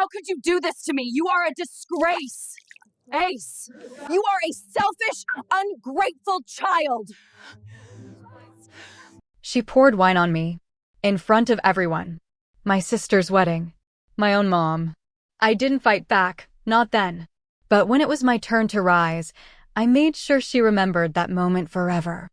How could you do this to me? You are a disgrace! Ace, you are a selfish, ungrateful child! She poured wine on me, in front of everyone. My sister's wedding. My own mom. I didn't fight back, not then. But when it was my turn to rise, I made sure she remembered that moment forever.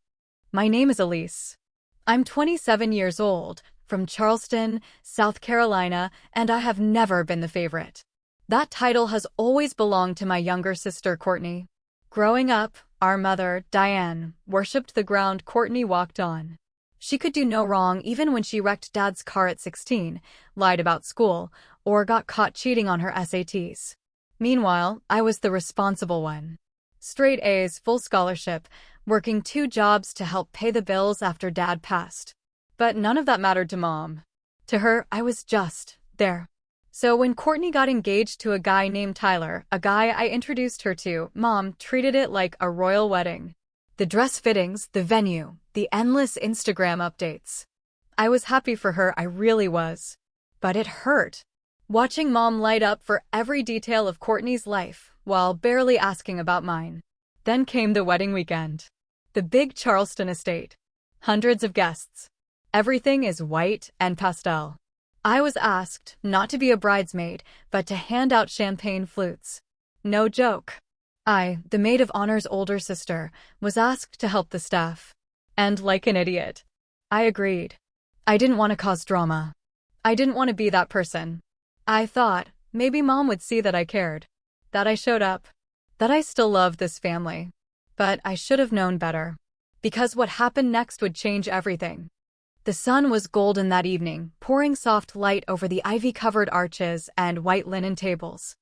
My name is Elise. I'm 27 years old, from Charleston, South Carolina, and I have never been the favorite. That title has always belonged to my younger sister, Courtney. Growing up, our mother, Diane, worshipped the ground Courtney walked on. She could do no wrong even when she wrecked Dad's car at 16, lied about school, or got caught cheating on her SATs. Meanwhile, I was the responsible one. Straight A's, full scholarship, working 2 jobs to help pay the bills after Dad passed. But none of that mattered to Mom. To her, I was just there. So when Courtney got engaged to a guy named Tyler, a guy I introduced her to, Mom treated it like a royal wedding. The dress fittings, the venue, the endless Instagram updates. I was happy for her, I really was. But it hurt. Watching Mom light up for every detail of Courtney's life, while barely asking about mine. Then came the wedding weekend. The big Charleston estate. Hundreds of guests. Everything is white and pastel. I was asked not to be a bridesmaid, but to hand out champagne flutes. No joke. I, the maid of honor's older sister, was asked to help the staff. And like an idiot, I agreed. I didn't want to cause drama. I didn't want to be that person. I thought maybe Mom would see that I cared, that I showed up, that I still loved this family. But I should have known better. Because what happened next would change everything. The sun was golden that evening, pouring soft light over the ivy-covered arches and white linen tables.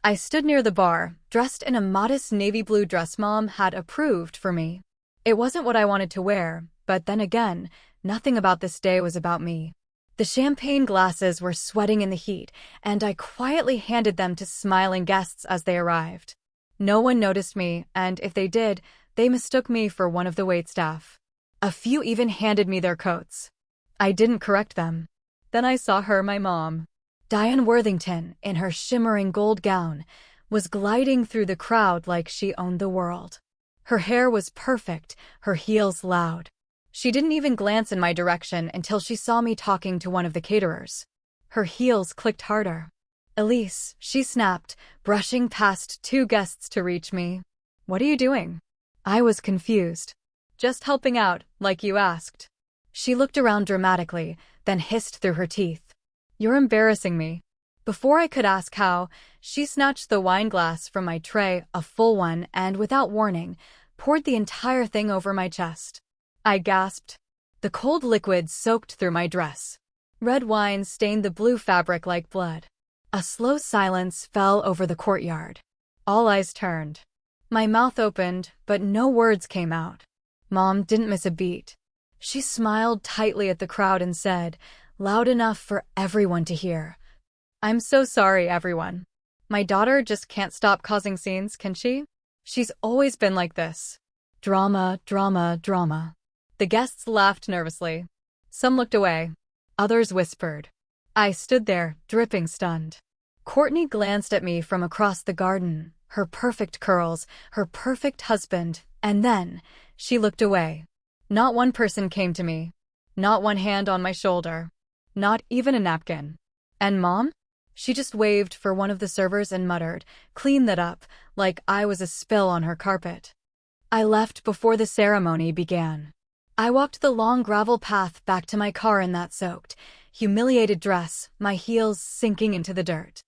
I stood near the bar, dressed in a modest navy blue dress Mom had approved for me. It wasn't what I wanted to wear, but then again, nothing about this day was about me. The champagne glasses were sweating in the heat, and I quietly handed them to smiling guests as they arrived. No one noticed me, and if they did, they mistook me for one of the waitstaff. A few even handed me their coats. I didn't correct them. Then I saw her, my mom. Diane Worthington, in her shimmering gold gown, was gliding through the crowd like she owned the world. Her hair was perfect, her heels loud. She didn't even glance in my direction until she saw me talking to one of the caterers. Her heels clicked harder. Elise, she snapped, brushing past 2 guests to reach me. What are you doing? I was confused. Just helping out, like you asked. She looked around dramatically, then hissed through her teeth. You're embarrassing me. Before I could ask how, she snatched the wine glass from my tray, a full one, and without warning, poured the entire thing over my chest. I gasped. The cold liquid soaked through my dress. Red wine stained the blue fabric like blood. A slow silence fell over the courtyard. All eyes turned. My mouth opened, but no words came out. Mom didn't miss a beat. She smiled tightly at the crowd and said, loud enough for everyone to hear, I'm so sorry, everyone. My daughter just can't stop causing scenes, can she? She's always been like this. Drama, drama, drama. The guests laughed nervously. Some looked away. Others whispered. I stood there, dripping stunned. Courtney glanced at me from across the garden, her perfect curls, her perfect husband, and then she looked away. Not one person came to me. Not one hand on my shoulder. Not even a napkin. And Mom? She just waved for one of the servers and muttered, clean that up, like I was a spill on her carpet. I left before the ceremony began. I walked the long gravel path back to my car in that soaked, humiliated dress, my heels sinking into the dirt.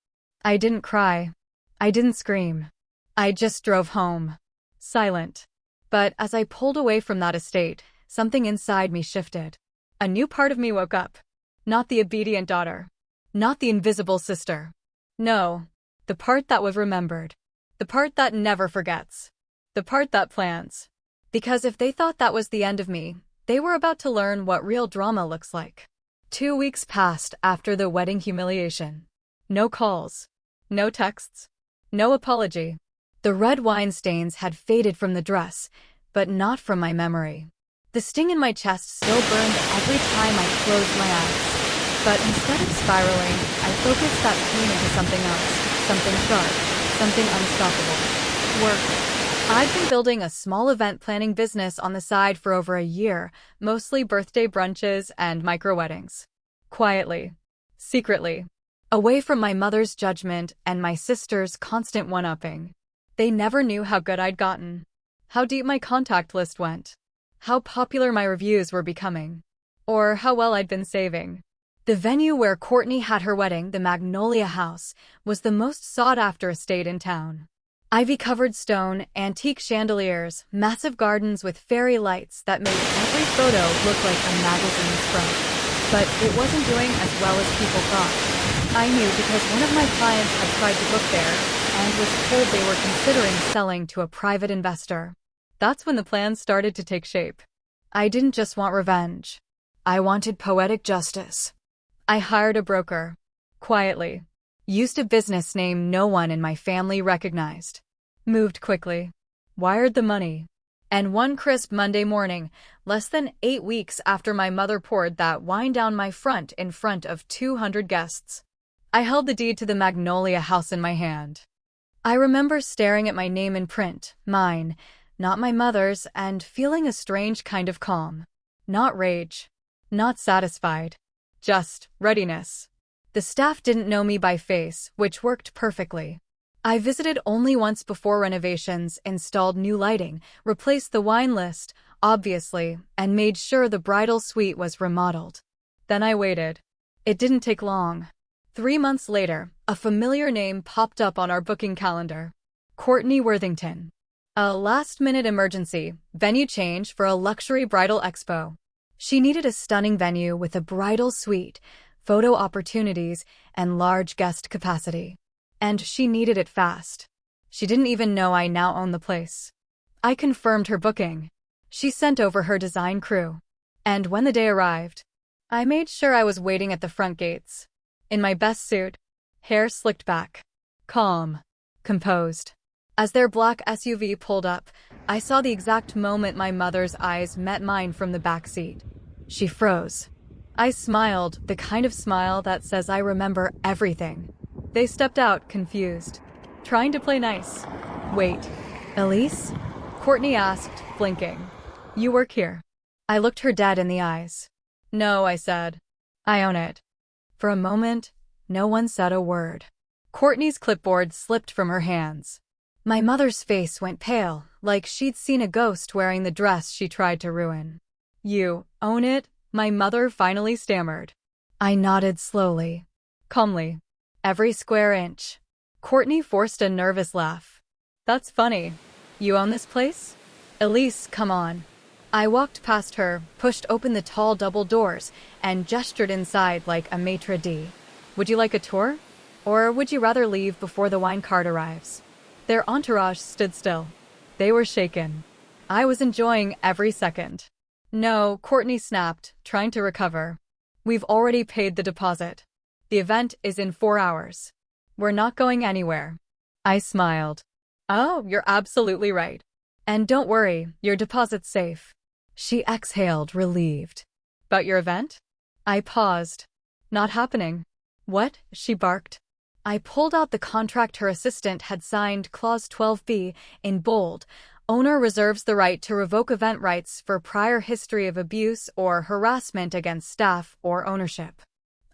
I didn't cry. I didn't scream. I just drove home. Silent. But as I pulled away from that estate, something inside me shifted. A new part of me woke up. Not the obedient daughter. Not the invisible sister. No, the part that was remembered. The part that never forgets. The part that plans. Because if they thought that was the end of me, they were about to learn what real drama looks like. 2 weeks passed after the wedding humiliation. No calls. No texts. No apology. The red wine stains had faded from the dress, but not from my memory. The sting in my chest still burned every time I closed my eyes. But instead of spiraling, I focused that pain into something else, something sharp, something unstoppable. Work. I'd been building a small event planning business on the side for over a year, mostly birthday brunches and micro weddings. Quietly. Secretly. Away from my mother's judgment and my sister's constant one-upping. They never knew how good I'd gotten, how deep my contact list went, how popular my reviews were becoming, or how well I'd been saving. The venue where Courtney had her wedding, the Magnolia House, was the most sought-after estate in town. Ivy-covered stone, antique chandeliers, massive gardens with fairy lights that made every photo look like a magazine spread. But it wasn't doing as well as people thought. I knew because one of my clients had tried to book there and was told they were considering selling to a private investor. That's when the plan started to take shape. I didn't just want revenge. I wanted poetic justice. I hired a broker. Quietly. Used a business name no one in my family recognized. Moved quickly. Wired the money. And one crisp Monday morning, less than 8 weeks after my mother poured that wine down my front in front of 200 guests, I held the deed to the Magnolia House in my hand. I remember staring at my name in print, mine, not my mother's, and feeling a strange kind of calm. Not rage. Not satisfied. Just readiness. The staff didn't know me by face, which worked perfectly. I visited only once before renovations, installed new lighting, replaced the wine list, obviously, and made sure the bridal suite was remodeled. Then I waited. It didn't take long. 3 months later, a familiar name popped up on our booking calendar. Courtney Worthington. A last-minute emergency, venue change for a luxury bridal expo. She needed a stunning venue with a bridal suite, photo opportunities, and large guest capacity. And she needed it fast. She didn't even know I now own the place. I confirmed her booking. She sent over her design crew. And when the day arrived, I made sure I was waiting at the front gates. In my best suit, hair slicked back. Calm. Composed. As their black SUV pulled up, I saw the exact moment my mother's eyes met mine from the back seat. She froze. I smiled, the kind of smile that says I remember everything. They stepped out, confused, trying to play nice. Wait, Elise? Courtney asked, blinking. You work here? I looked her dead in the eyes. No, I said. I own it. For a moment, no one said a word. Courtney's clipboard slipped from her hands. My mother's face went pale, like she'd seen a ghost wearing the dress she tried to ruin. You own it? My mother finally stammered. I nodded slowly. Calmly. Every square inch. Courtney forced a nervous laugh. That's funny. You own this place? Elise, come on. I walked past her, pushed open the tall double doors, and gestured inside like a maitre d'. Would you like a tour? Or would you rather leave before the wine cart arrives? Their entourage stood still. They were shaken. I was enjoying every second. No, Courtney snapped, trying to recover. We've already paid the deposit. The event is in 4 hours. We're not going anywhere. I smiled. Oh, you're absolutely right. And don't worry, your deposit's safe. She exhaled, relieved. But your event? I paused. Not happening. What? She barked. I pulled out the contract her assistant had signed, Clause 12B, in bold. Owner reserves the right to revoke event rights for prior history of abuse or harassment against staff or ownership.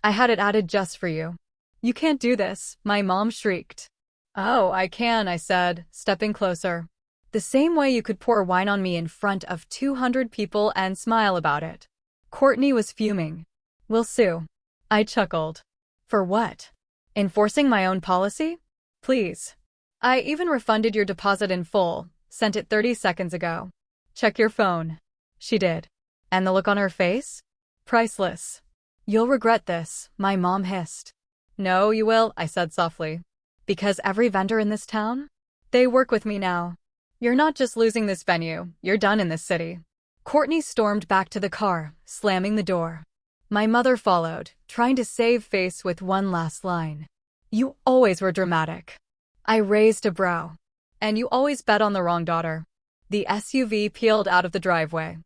I had it added just for you. You can't do this, my mom shrieked. Oh, I can, I said, stepping closer. The same way you could pour wine on me in front of 200 people and smile about it. Courtney was fuming. We'll sue. I chuckled. For what? Enforcing my own policy? Please. I even refunded your deposit in full, sent it 30 seconds ago. Check your phone. She did. And the look on her face? Priceless. You'll regret this, my mom hissed. No, you will, I said softly. Because every vendor in this town? They work with me now. You're not just losing this venue, you're done in this city. Courtney stormed back to the car, slamming the door. My mother followed, trying to save face with one last line. You always were dramatic. I raised a brow. And you always bet on the wrong daughter. The SUV peeled out of the driveway.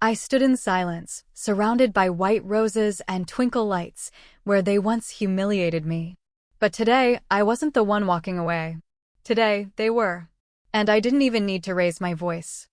I stood in silence, surrounded by white roses and twinkle lights, where they once humiliated me. But today, I wasn't the one walking away. Today, they were. And I didn't even need to raise my voice.